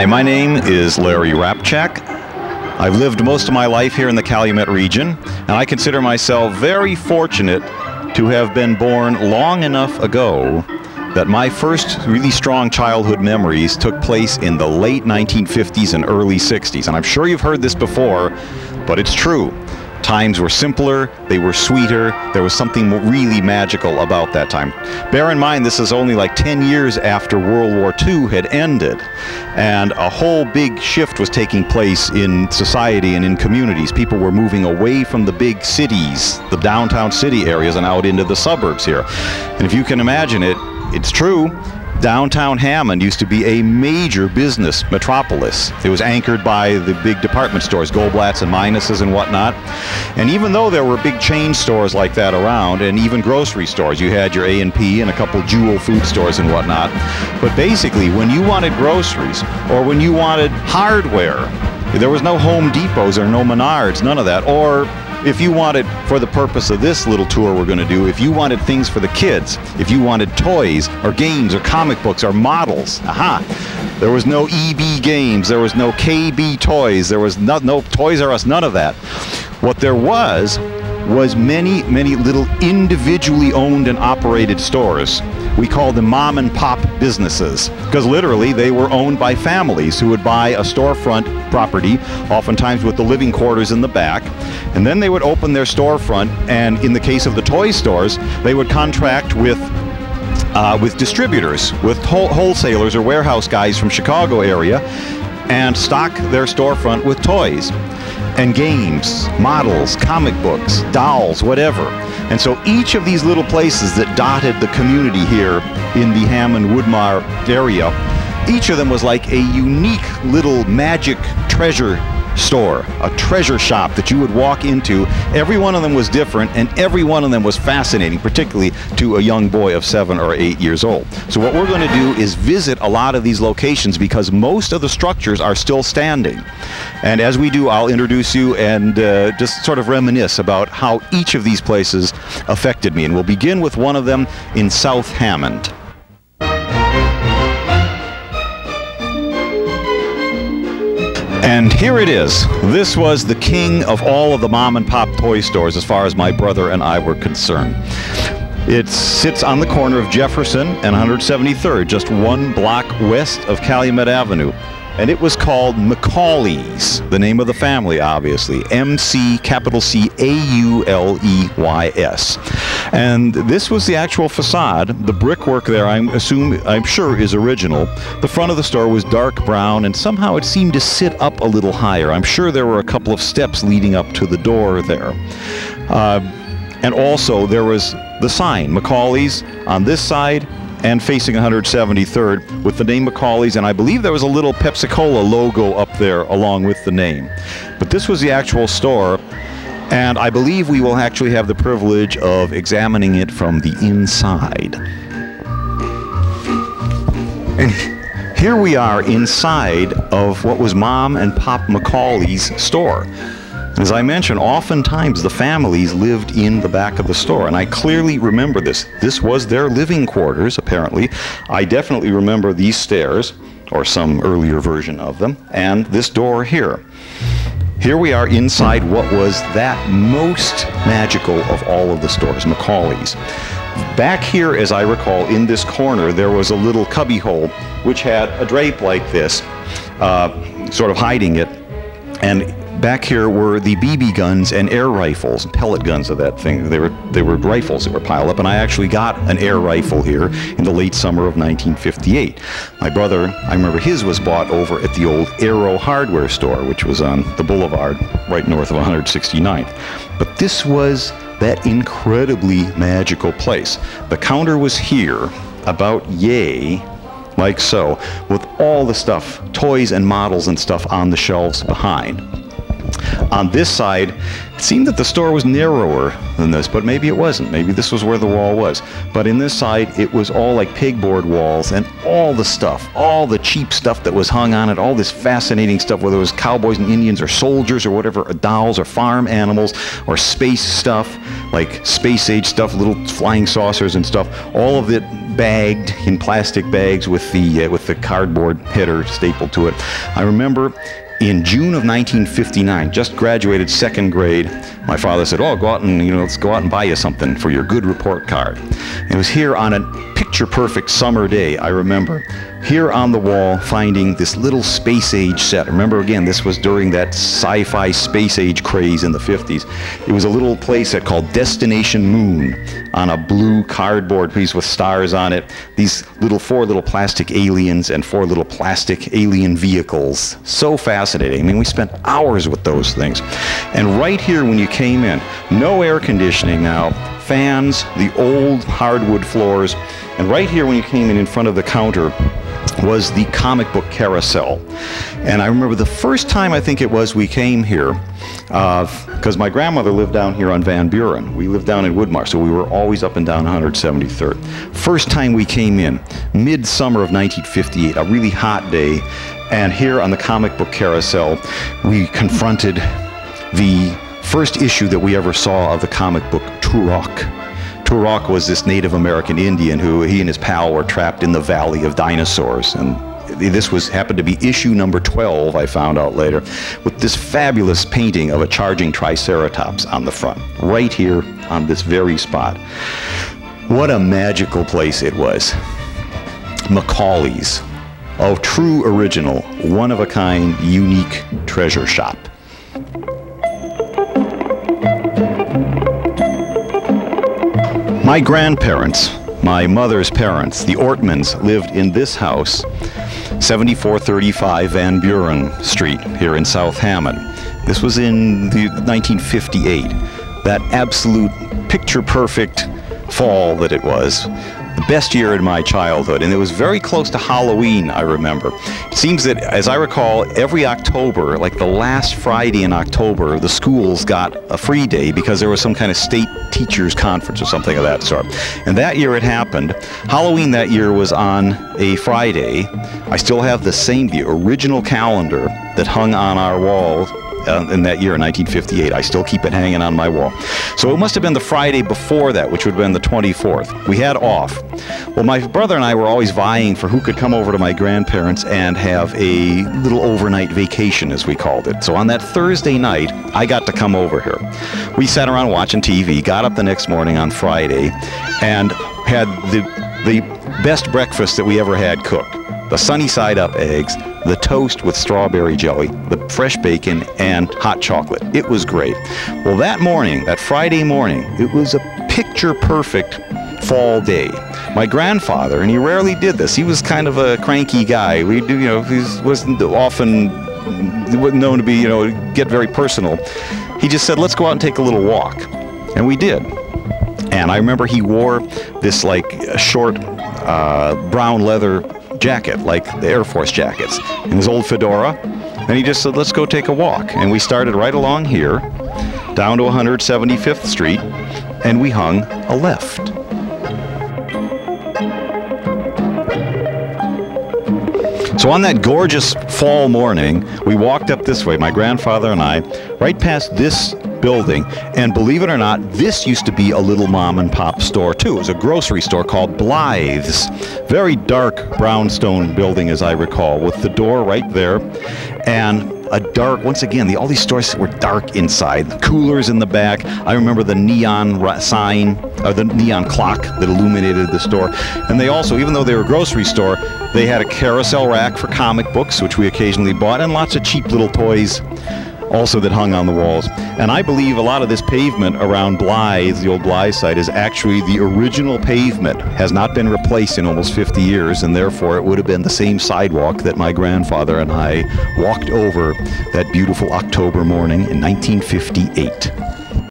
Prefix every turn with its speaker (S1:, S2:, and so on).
S1: Hi, my name is Larry Rapchak. I've lived most of my life here in the Calumet region, and I consider myself very fortunate to have been born long enough ago that my first really strong childhood memories took place in the late 1950s and early 60s. And I'm sure you've heard this before, but it's true. Times were simpler, they were sweeter, there was something really magical about that time. Bear in mind, this is only like 10 years after World War II had ended, and a whole big shift was taking place in society and in communities. People were moving away from the big cities, the downtown city areas, and out into the suburbs here. And if you can imagine it, it's true. Downtown Hammond used to be a major business metropolis. It was anchored by the big department stores, Goldblatt's and Minus's and whatnot. And even though there were big chain stores like that around, and even grocery stores, you had your A&P and a couple Jewel food stores and whatnot. But basically, when you wanted groceries, or when you wanted hardware, there was no Home Depots or no Menards, none of that. Or if you wanted, for the purpose of this little tour we're going to do, if you wanted things for the kids, if you wanted toys or games or comic books or models, there was no EB Games, there was no KB Toys, there was no Toys R Us, none of that. What there was many, many little individually owned and operated stores. We called them mom and pop businesses, because literally they were owned by families who would buy a storefront property, oftentimes with the living quarters in the back, and then they would open their storefront, and in the case of the toy stores, they would contract with distributors, with wholesalers or warehouse guys from Chicago area, and stock their storefront with toys and games, models, comic books, dolls, whatever. And so each of these little places that dotted the community here in the Hammond-Woodmar area, each of them was like a unique little magic treasure store, a treasure shop that you would walk into. Every one of them was different, and every one of them was fascinating, particularly to a young boy of 7 or 8 years old. So what we're going to do is visit a lot of these locations, because most of the structures are still standing. And as we do, I'll introduce you and just sort of reminisce about how each of these places affected me. And we'll begin with one of them in South Hammond. And here it is. This was the king of all of the mom and pop toy stores as far as my brother and I were concerned. It sits on the corner of Jefferson and 173rd, just one block west of Calumet Avenue. And it was called Macaulay's, the name of the family, obviously. M-C-A-U-L-E-Y-S. And this was the actual facade. The brickwork there, I'm sure, is original. The front of the store was dark brown, and somehow it seemed to sit up a little higher. I'm sure there were a couple of steps leading up to the door there. And also, there was the sign, Macaulay's, on this side, and facing 173rd with the name Macaulay's, and I believe there was a little Pepsi-Cola logo up there along with the name. But this was the actual store, and I believe we will actually have the privilege of examining it from the inside. And here we are inside of what was Mom and Pop Macaulay's store. As I mentioned, oftentimes the families lived in the back of the store, and I clearly remember this. This was their living quarters, apparently. I definitely remember these stairs, or some earlier version of them, and this door here. Here we are inside what was that most magical of all of the stores, Macaulay's. Back here, as I recall, in this corner, there was a little cubby hole which had a drape like this, sort of hiding it, and back here were the BB guns and air rifles, pellet guns of that thing. They were rifles that were piled up, and I actually got an air rifle here in the late summer of 1958. My brother, I remember his was bought over at the old Aero hardware store, which was on the boulevard right north of 169th. But this was that incredibly magical place. The counter was here, about yay, like so, with all the stuff, toys and models and stuff on the shelves behind. On this side, it seemed that the store was narrower than this, but maybe it wasn't. Maybe this was where the wall was. But in this side, it was all like pegboard walls, and all the stuff, all the cheap stuff that was hung on it, all this fascinating stuff, whether it was cowboys and Indians or soldiers or whatever, or dolls or farm animals or space stuff, like space age stuff, little flying saucers and stuff, all of it bagged in plastic bags with the cardboard header stapled to it. I remember in June of 1959, just graduated second grade, my father said, "Oh, go out and let's go out and buy you something for your good report card." And it was here on a picture-perfect summer day, I remember, here on the wall finding this little space age set. Remember, again, this was during that sci-fi space age craze in the 50s. It was a little play set called Destination Moon on a blue cardboard piece with stars on it. These four little plastic aliens and four little plastic alien vehicles. So fascinating. I mean, we spent hours with those things. And right here when you came in, no air conditioning now, fans, the old hardwood floors, and right here when you came in front of the counter was the comic book carousel. And I remember the first time, I think it was, we came here, because my grandmother lived down here on Van Buren. We lived down in Woodmar, so we were always up and down 173rd. First time we came in, midsummer of 1958, a really hot day, and here on the comic book carousel, we confronted the first issue that we ever saw of the comic book Turok. Turok was this Native American Indian who he and his pal were trapped in the Valley of Dinosaurs, and this happened to be issue number 12, I found out later, with this fabulous painting of a charging triceratops on the front, right here on this very spot. What a magical place it was. Macaulay's, a true original, one-of-a-kind, unique treasure shop. My grandparents, my mother's parents, the Ortmans, lived in this house, 7435 Van Buren Street here in South Hammond. This was in 1958. That absolute picture-perfect fall that it was. The best year in my childhood, and it was very close to Halloween, I remember. It seems that, as I recall, every October, like the last Friday in October, the schools got a free day because there was some kind of state teachers conference or something of that sort. And that year it happened. Halloween that year was on a Friday. I still have the original calendar that hung on our wall in that year, in 1958. I still keep it hanging on my wall. So it must have been the Friday before that, which would have been the 24th. We had off. Well, my brother and I were always vying for who could come over to my grandparents and have a little overnight vacation, as we called it. So on that Thursday night, I got to come over here. We sat around watching TV, got up the next morning on Friday, and had the best breakfast that we ever had cooked. The sunny side up eggs, the toast with strawberry jelly, the fresh bacon, and hot chocolate. It was great. Well, that morning, that Friday morning, it was a picture-perfect fall day. My grandfather, and he rarely did this, he was kind of a cranky guy. He wasn't often known to be, get very personal. He just said, "Let's go out and take a little walk." And we did. And I remember he wore this short brown leather jacket, like the Air Force jackets, and his old fedora, and he just said, "Let's go take a walk." And we started right along here, down to 175th Street, and we hung a left. So on that gorgeous fall morning, we walked up this way, my grandfather and I, right past this building, and believe it or not, this used to be a little mom and pop store too. It was a grocery store called Blythe's. Very dark brownstone building, as I recall, with the door right there, and a dark, once again, all these stores were dark inside. The coolers in the back. I remember the neon sign, or the neon clock that illuminated the store. And they also, even though they were a grocery store, they had a carousel rack for comic books, which we occasionally bought, and lots of cheap little toys also that hung on the walls. And I believe a lot of this pavement around Blythe, the old Blythe site, is actually the original pavement. Has not been replaced in almost 50 years, and therefore it would have been the same sidewalk that my grandfather and I walked over that beautiful October morning in 1958.